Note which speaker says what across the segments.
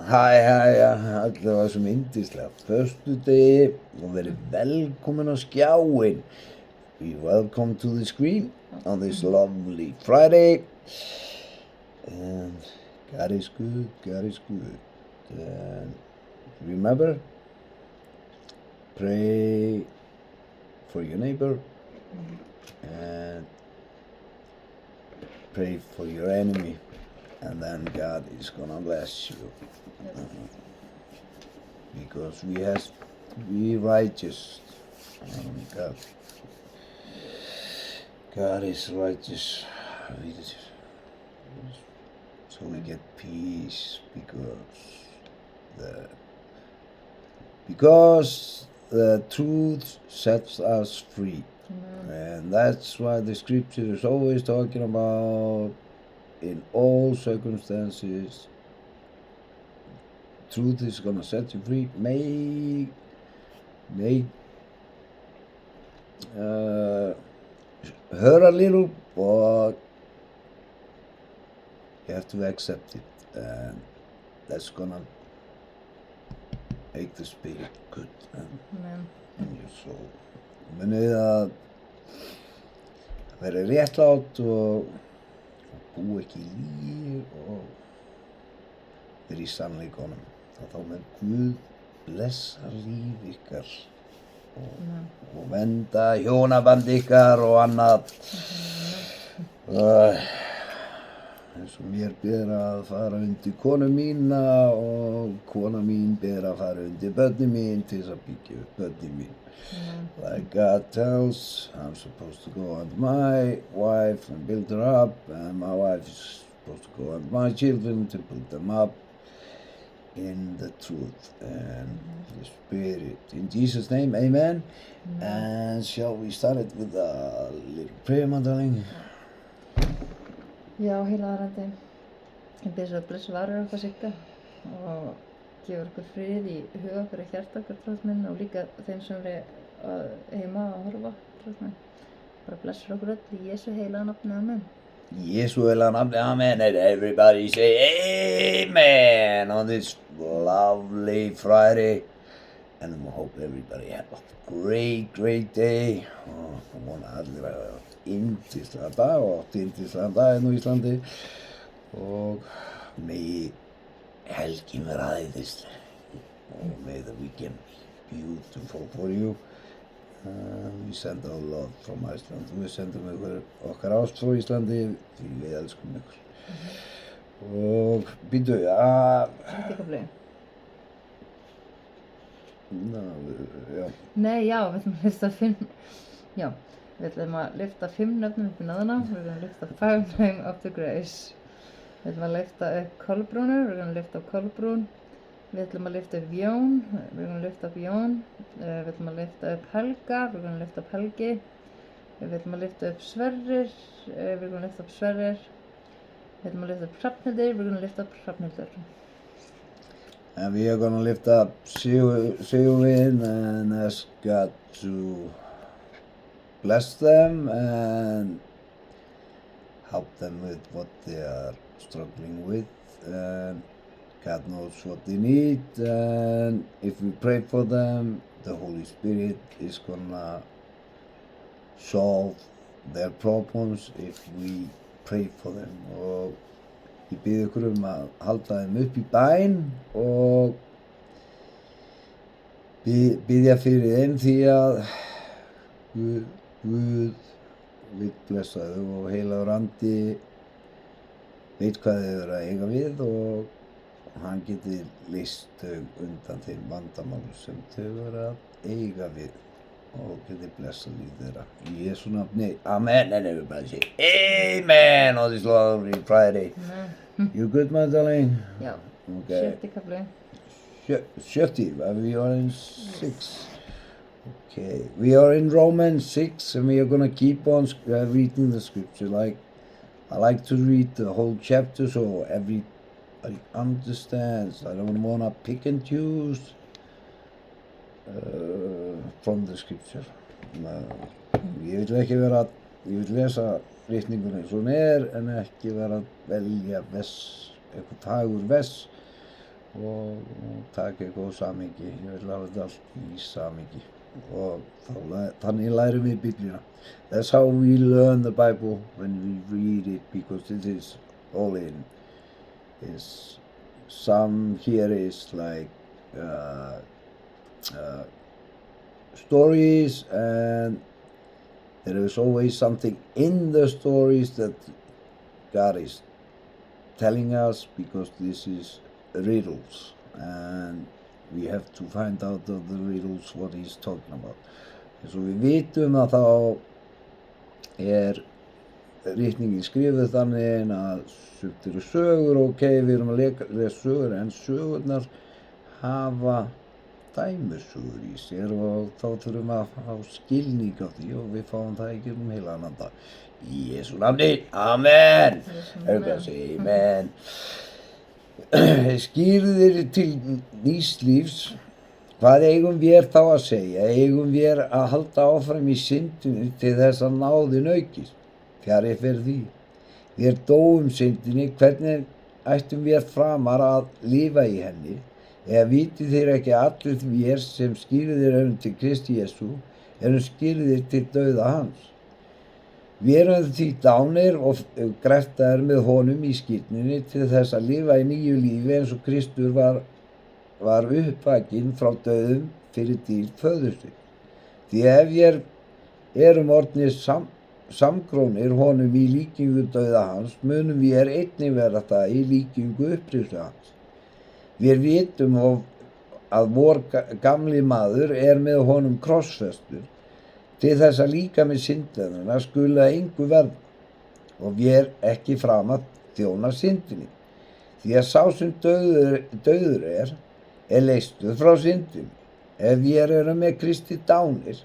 Speaker 1: Allir var sem yndislega föstudegi og verið velkomin á skjáinn. Be welcome to the screen on this lovely Friday. And God is good, God is good. And remember, pray for your neighbor and pray for your enemy. And then God is gonna bless you. Because we have to be righteous. God is righteous. So we get peace because the truth sets us free. And that's why the scripture is always talking about in all circumstances, truth is gonna set you free. May hurt a little, but you have to accept it, and that's gonna make the spirit good in your soul. Munið að vera réttlátt og búa ekki í lygi og vera í sannleikanum. Þá mun Guð blessa líf ykkar og vernda hjónaband ykkar og annað. Eins og mér ber að fara undir konu mína og kona mín ber að fara undir börnin mín til þess að byggja upp börnin mín. Like God tells, I'm supposed to go under my wife and build her up, and my wife is supposed to go under my children to build them up in the truth and the Spirit. In Jesus' name, amen. And shall we start it with a little prayer, my darling?
Speaker 2: Já, heilaðarandi. Ég bið svo að blessa varur okkar Sigga og gefur okkur frið í huga okkur og hjarta okkar, tróð minn, og líka þeim sem eru heima að horfa, tróð minn. Bara blessur okkur öll í Jesú heilaða nafni, amen.
Speaker 1: Jesú heilaða nafni, amen. And everybody say amen on this lovely Friday. And we hope everybody have a great day. Og vona allir að yndislega dag og átti yndislega dag á Íslandi. Og megi helgin vera æðisleg. Og may the weekend be beautiful for you. We send our love from Iceland. Við sendum okkar ást frá Íslandi því við elskum ykkur. Og býtu,
Speaker 2: Sjötti kafli.
Speaker 1: Já.
Speaker 2: Nei, já, við ætlum að lyfta 5. Já, við ætlum að lyfta 5 nöfnum upp í náðuna. Við ætlum að lyfta 5 name of the grace. Við ætlum að lyfta upp Kolbrúnu. Við ætlum að lyfta upp Kolbrún. Við ætlum að lyfta upp Jón. Við ætlum að lyfta upp Jón. Við ætlum að lyfta upp Helga. Við ætlum að lyfta upp Helgi. Við ætlum að lyfta upp Sverrir. Við ætlum að lyfta upp Sverrir. Við ætlum að lyfta upp Hrafnhildur. Við ætlum að lyfta upp Hrafnhildur.
Speaker 1: And we are going to lift up Sigurvin and ask God to bless them and help them with what they are struggling with. And God knows what they need. And if we pray for them, the Holy Spirit is going to solve their problems if we pray for them. Og ég bið ykkur að halda þeim upp í bæn og biðja fyrir þeim því að Guð vill blessa þau og heilagur andi veit hvað þau eru að eiga við og hann geti leyst þau undan þeim vandamálum sem þau eru að eiga við og geti blessa líf þeirra. Í Jesú nafni, amen, and everybody say amen on this lovely Friday.
Speaker 2: Amen.
Speaker 1: You good, my darling?
Speaker 2: Já,
Speaker 1: Okay.
Speaker 2: sjötti kafli.
Speaker 1: 70, we are in 6. Okay, we are in Romans 6 and we are gonna keep on reading the scripture. Like, I like to read the whole chapter so everybody understands. I don't wanna pick and choose from the scripture. Ég vil lesa ritningunni eins og hún en ekki vera að velja eitthvað fagur vers og taka eitthvað á samhengi. Ég vil hafa þetta allt í samhengi og þannig lærum við Biblíuna. That's how we learn the Bible when we read it, because it is all in. Some here is like stories, and there is always something in the stories that God is telling us, because this is riddles, and we have to find out of the riddles what he's talking about. Eins og við vitum að þá ritningin skrifuð þannig að sumt eru sögur, við erum að lesa sögur, en sögurnar hafa dæmisögur í sér og þá þurfum við að fá skilning á því og við fáum það ekki heilagan anda. Í Jesú nafni, amen! Everybody say amen. Skýrðir til nýs lífs, hvað eigum við þá að segja? Eigum við að halda áfram í syndinni til þess að náðin aukist? Fjarri fer því. Við dóum syndinni, hvernig ættum við framar að lifa í henni? Eða vitið þeir ekki allir við sem skýrðir erum til Kristi Jesú, erum skýrðir til dauða hans? Við erum því dánir og greftaðir með honum í skírninni til þess að lifa í nýju lífi eins og Kristur var uppvakinn frá dauðum fyrir dýrð föður síns. Því ef við erum orðnir samgrónir honum í líkingu dauða hans, munum við einnig vera það í líkingu upprisu hans. Við vitum að vor gamli maður með honum krossfestur, til þess að líkami syndinnar skuli að engu verða og við ekki fram að þjóna syndinni. Því að sá sem dauður er leystur frá syndinni. Ef við erum með Kristi dánir,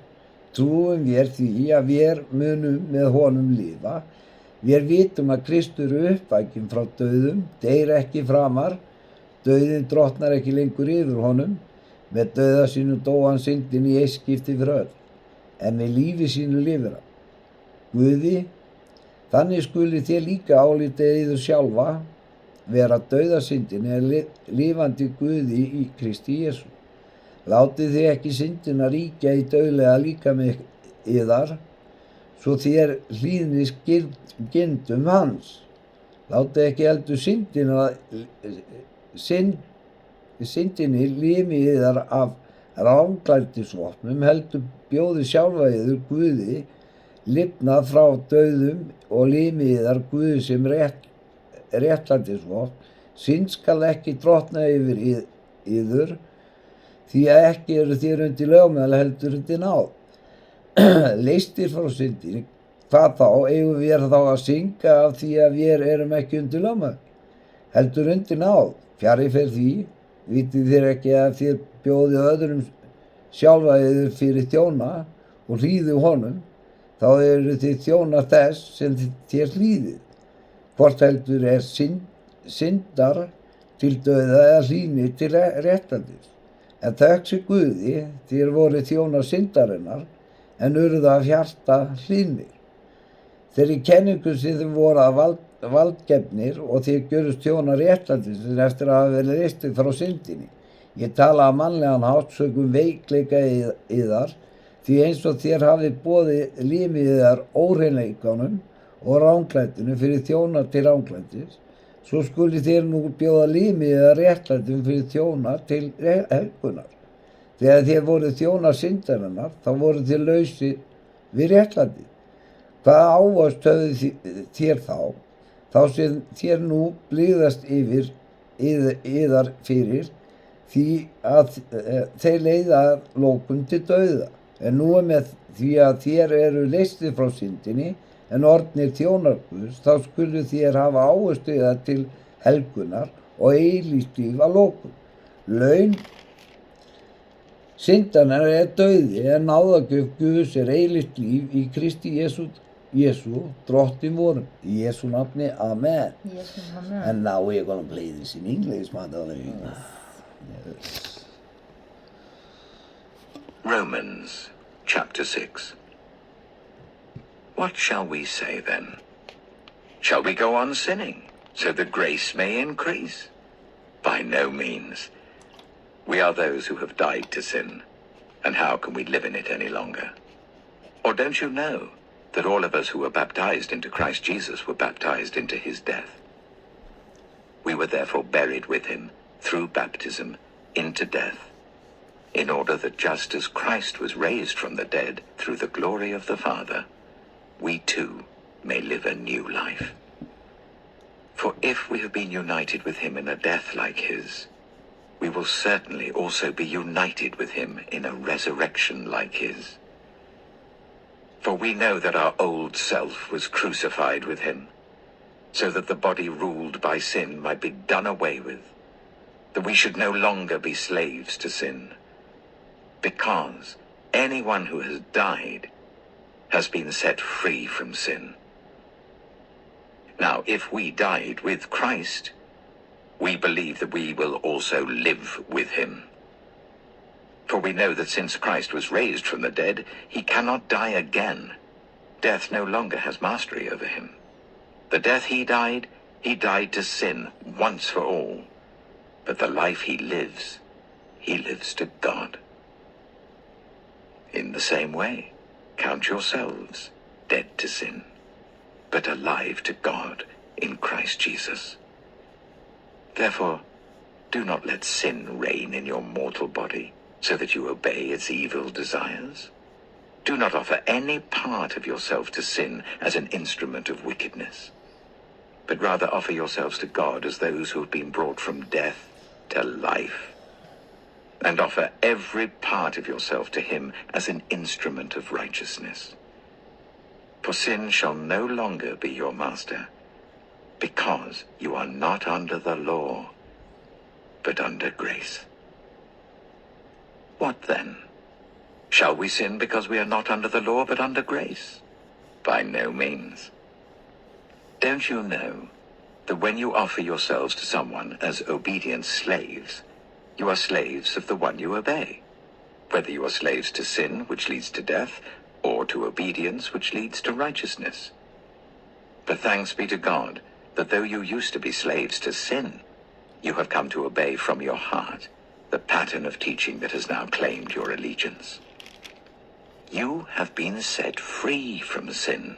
Speaker 1: trúum við því að við munum með honum lifa. Við vitum að Kristur uppvakinn frá dauðum, deyr ekki framar, dauðinn drottnar ekki lengur yfir honum, með dauða sínu dó hann syndinni í eitt skipti fyrir öll. En með lífi sínu lifir hann. Guði, þannig skuli þér líka álítið yður sjálfa vera dauða syndinni lifandi Guði í Kristi Jesú. Látið þið ekki syndina ríkja í dauðlega líkami yðar, svo þér hlýðnist gindum hans. Látið ekki heldur syndinni limi yðar af ranglætisvopnum, heldur bjóði sjálfa yður Guði, lifnað frá dauðum og limi yðar Guði sem réttlætisvopn. Synd skal ekki drottna yfir yður, því að ekki eru þér undir lögmæli heldur undir náð. Leystir frá syndinni, hvað þá? Eigum við þá að syngja af því að við erum ekki undir lögmæli, heldur undir náð. Fjarri fer því, vitið þér ekki að þér bjóði öðrum sjálfa yður fyrir þjóna og hlýðu honum, þá eru þið þjónar þess sem þér hlýðið. Hvort heldur syndar til dauða eða hlýni til réttlætis. En þökk sé Guði, þér voru þjónar syndarinnar, en urðu af hjarta hlýnir. Þeirri kenningu sem þið voru að valdgefnir og þið gjörust þjónar réttlætis eftir að hafa verið reistir frá syndinni. Ég tala að mannlegan hátt sökum veikleika yðar, því eins og þér hafið boðið limið yðar óhreinleikanum og ranglætinu fyrir þjóna til ranglætis, svo skuli þér nú bjóða limið yðar réttlætinu fyrir þjóna til helgunar. Þegar þér voru þjónar syndarinnar, þá voru þér lausir við réttlætið. Hvaða ávöxt höfðu þér þá sem þér nú blíðast yfir yðar fyrir, því að þeir leiða lokum til dauða. En nú með því að þér eru leystir frá syndinni en orðnir þjónar Guðs, þá skulu þér hafa áherslu yðar til helgunar og eilíft líf að lokum. Laun syndarinnar dauði, en náðargjöf Guðs eilíft líf í Kristi Jesú, drottin vorum. Í Jesú nafni, amen. And now we're going to play this in English, my darling. Yes.
Speaker 3: Romans chapter 6. What shall we say then? Shall we go on sinning, so that grace may increase? By no means. We are those who have died to sin, and how can we live in it any longer? Or don't you know that all of us who were baptized into Christ Jesus were baptized into his death? We were therefore buried with him through baptism into death, in order that just as Christ was raised from the dead through the glory of the Father, we too may live a new life. For if we have been united with him in a death like his, we will certainly also be united with him in a resurrection like his. For we know that our old self was crucified with him, so that the body ruled by sin might be done away with, that we should no longer be slaves to sin, because anyone who has died has been set free from sin. Now, if we died with Christ, we believe that we will also live with him. For we know that since Christ was raised from the dead, he cannot die again. Death no longer has mastery over him. The death he died to sin once for all. But the life he lives to God. In the same way, count yourselves dead to sin, but alive to God in Christ Jesus. Therefore, do not let sin reign in your mortal body, so that you obey its evil desires. Do not offer any part of yourself to sin as an instrument of wickedness, but rather offer yourselves to God as those who have been brought from death to life, and offer every part of yourself to him as an instrument of righteousness. For sin shall no longer be your master, because you are not under the law, but under grace. What then? Shall we sin because we are not under the law, but under grace? By no means. Don't you know that when you offer yourselves to someone as obedient slaves, you are slaves of the one you obey, whether you are slaves to sin, which leads to death, or to obedience, which leads to righteousness? But thanks be to God, that though you used to be slaves to sin, you have come to obey from your heart the pattern of teaching that has now claimed your allegiance. You have been set free from sin,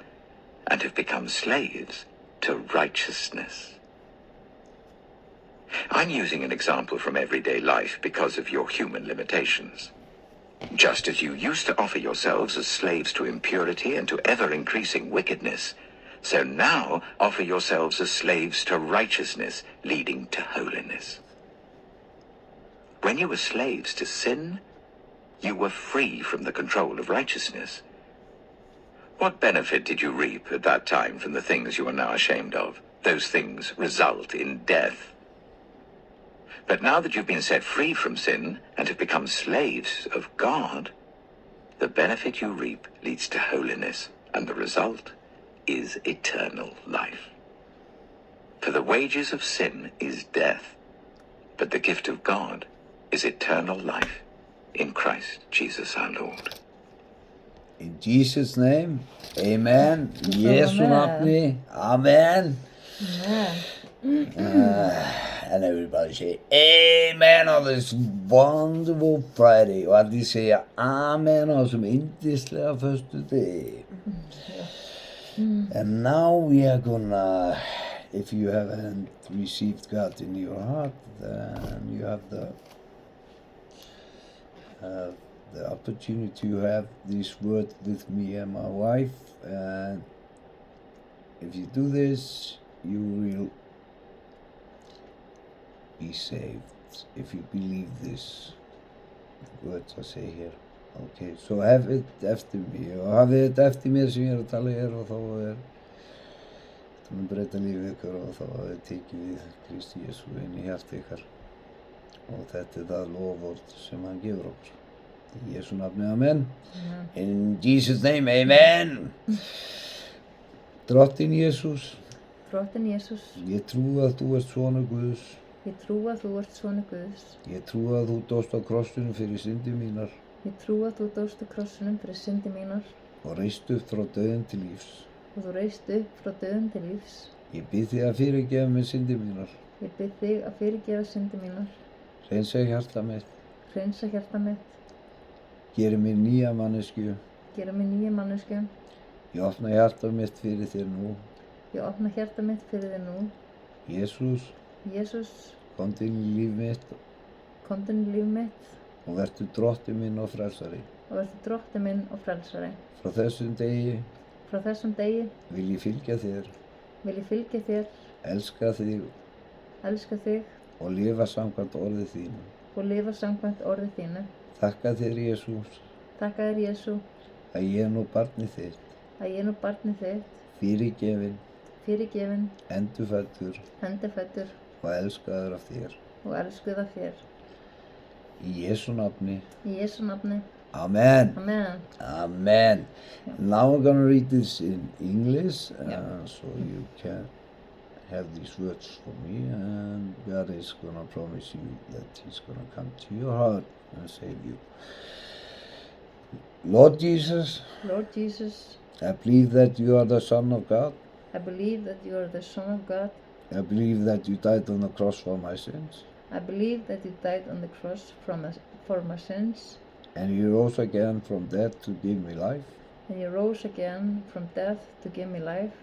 Speaker 3: and have become slaves to righteousness. I'm using an example from everyday life because of your human limitations. Just as you used to offer yourselves as slaves to impurity and to ever-increasing wickedness, so now offer yourselves as slaves to righteousness, leading to holiness. When you were slaves to sin, you were free from the control of righteousness. What benefit did you reap at that time from the things you are now ashamed of? Those things result in death. But now that you've been set free from sin and have become slaves of God, the benefit you reap leads to holiness, and the result is eternal life. For the wages of sin is death, but the gift of God is eternal life in Christ Jesus our Lord.
Speaker 1: In Jesus' name, amen. In Jesu
Speaker 2: Amen.
Speaker 1: nafni, amen.
Speaker 2: Amen.
Speaker 1: And everybody say amen on this wonderful Friday. Og allir segja amen on þessum yndislega föstudegi. And now we are gonna, if you haven't received God in your heart, then you have the opportunity to have this word with me and my wife. And if you do this, you will be saved if you believe this words I say here. Okay, so have it eftir mig og hafið þetta eftir mér sem ég að tala hér, og þá það mun breyta lífið ykkur, og þá hafið tekið við Kristi Jesú inn í hjarta ykkar, og þetta það loford sem hann gefur okkur. Í Jesú nafni, amen. In Jesus name, amen. Drottinn Jesús,
Speaker 2: Drottinn Jesús,
Speaker 1: ég trúi að þú ert sonur Guðs.
Speaker 2: ég trúi að þú ert sonur Guðs.
Speaker 1: Ég trúi að þú dóst á krossinum fyrir syndir mínar
Speaker 2: Ég trúi að þú dóst á krossinum fyrir syndi mínar
Speaker 1: og reist upp frá dauðum til lífs.
Speaker 2: og þú reist upp frá dauðum til lífs.
Speaker 1: Ég bið þig að fyrirgefa mér syndir mínar.
Speaker 2: Ég bið þig að fyrirgefa syndi mínar,
Speaker 1: Hreinsa hjarta mitt.
Speaker 2: hreinsa hjarta mitt,
Speaker 1: Geri mér nýja manneskju.
Speaker 2: gera mig nýja manneskju.
Speaker 1: Ég opna hjarta mitt fyrir þér nú.
Speaker 2: Ég opna hjarta mitt fyrir þig nú.
Speaker 1: Jesús,
Speaker 2: Jesús,
Speaker 1: komdu inn í líf mitt
Speaker 2: komdu inn í líf mitt
Speaker 1: og vertu drottinn minn og frelsari.
Speaker 2: og vertu drottinn minn og frelsari.
Speaker 1: Frá þessum degi
Speaker 2: Frá þessum degi
Speaker 1: vil ég fylgja þér,
Speaker 2: vil ég fylgja þér,
Speaker 1: elska þig
Speaker 2: elska þig
Speaker 1: og lifa samkvæmt orði þínu.
Speaker 2: og lifa samkvæmt orði þínu.
Speaker 1: Þakka þér, Jesús,
Speaker 2: Þakka þér, Jesú,
Speaker 1: að ég er nú barnið þitt,
Speaker 2: að ég er nú barnið þitt,
Speaker 1: fyrirgefinn,
Speaker 2: fyrirgefinn,
Speaker 1: endurfæddur
Speaker 2: endurfæddur
Speaker 1: og elskaður af þér.
Speaker 2: og elskuð af þér.
Speaker 1: Í Jesú nafni.
Speaker 2: Í Jesú nafni.
Speaker 1: Amen.
Speaker 2: Amen.
Speaker 1: Amen. Now I'm gonna read this in English,
Speaker 2: Yeah.
Speaker 1: so you can have these words for me, and God is gonna promise you that He's gonna come to your heart and save you. Lord Jesus,
Speaker 2: Lord Jesus,
Speaker 1: I believe that you are the Son of God.
Speaker 2: I believe that you are the Son of God.
Speaker 1: I believe that you died on the cross for my sins,
Speaker 2: I believe that you died on the cross for my sins,
Speaker 1: and you rose again from death to give me life.
Speaker 2: and you rose again from death to give me life.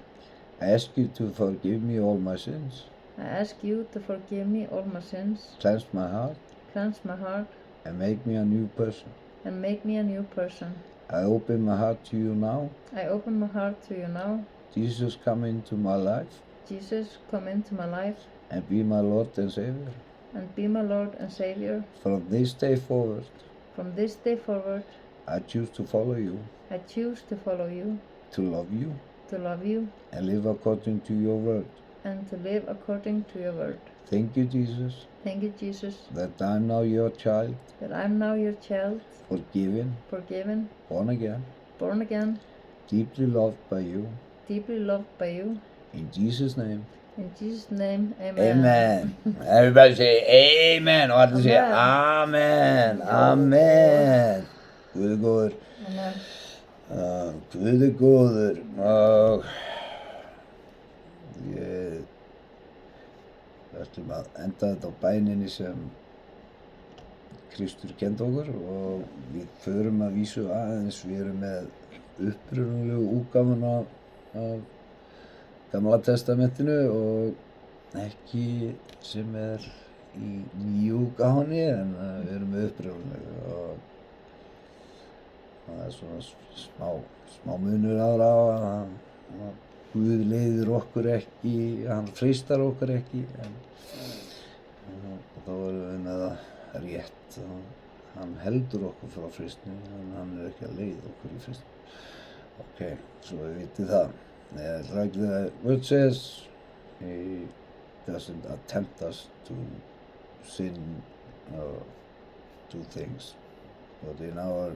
Speaker 1: I ask you to forgive me all my sins,
Speaker 2: I ask you to forgive me all my sins,
Speaker 1: cleanse my heart,
Speaker 2: cleanse my heart,
Speaker 1: and make me a new person.
Speaker 2: and make me a new person.
Speaker 1: I open my heart to you now.
Speaker 2: I open my heart to you now.
Speaker 1: Jesus, come into my life
Speaker 2: Jesus, come into my life
Speaker 1: and be my Lord and Savior.
Speaker 2: and be my Lord and Savior.
Speaker 1: From this day forward,
Speaker 2: From this day forward,
Speaker 1: I choose to follow you,
Speaker 2: I choose to follow you,
Speaker 1: to love you,
Speaker 2: to love you,
Speaker 1: and live according to your word.
Speaker 2: and to live according to your word.
Speaker 1: Thank you, Jesus,
Speaker 2: Thank you, Jesus,
Speaker 1: that I'm now your child,
Speaker 2: that I'm now your child,
Speaker 1: forgiven,
Speaker 2: forgiven,
Speaker 1: born again,
Speaker 2: born again,
Speaker 1: deeply loved by you.
Speaker 2: deeply loved by you.
Speaker 1: In Jesus' name,
Speaker 2: In Jesus' name, amen.
Speaker 1: amen. Everybody say amen. Og allir segja amen, amen. Guð er góður.
Speaker 2: Amen.
Speaker 1: Guð er góður og ég ætlum að enda þetta á bæninni sem Kristur kenndi okkur og við förum að vísu aðeins, við erum með upprunalegu útgáfuna af Gamla testamentinu og ekki sem er í nýju útgáfunni, en við erum með upprunalegu og það er svona smá munur ára á að Guð leiðir okkur ekki, hann freistar okkur ekki, en þá erum við með það rétt og hann heldur okkur frá freistni, en hann er ekki að leiða okkur í freistni. Ok, svo við vitið það. Like the word says, he doesn't attempt us to sin or do things, but in our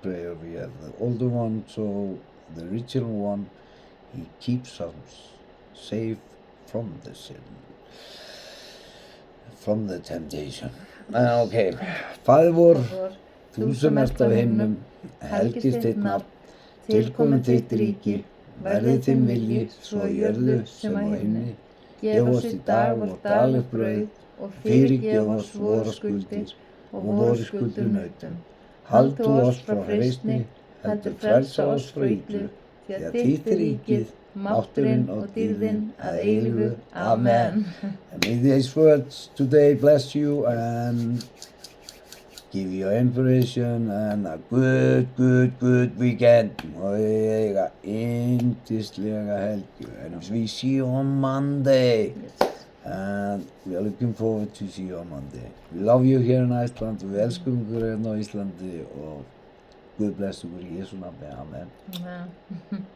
Speaker 1: prayer we have the older one, so the original one, he keeps us safe from the sin, from the temptation. Ok, Faðir vor, þú sem ert á himnum, helgist þitt nafn, tilkomin þitt ríki, verði þinn vilji, svo á jörðu sem á himni. Gef oss í dag vort daglegt brauð og fyrirgef oss vorar skuldir og vorar skuldir nautum. Haltu oss frá freistni, heldur frelsa oss frá illu, því að þitt er ríkið, mátturinn og dýrðin að eilífu. Amen. And may these words today bless you and give you inspiration and a good weekend. Og eiga yndislega helgi. And we see you on Monday. And we are looking forward to see you on Monday. We love you here in Iceland. Við elskum ykkur hérna á Íslandi og Guð bless ykkur í Jesú nafni. Amen.
Speaker 2: Amen.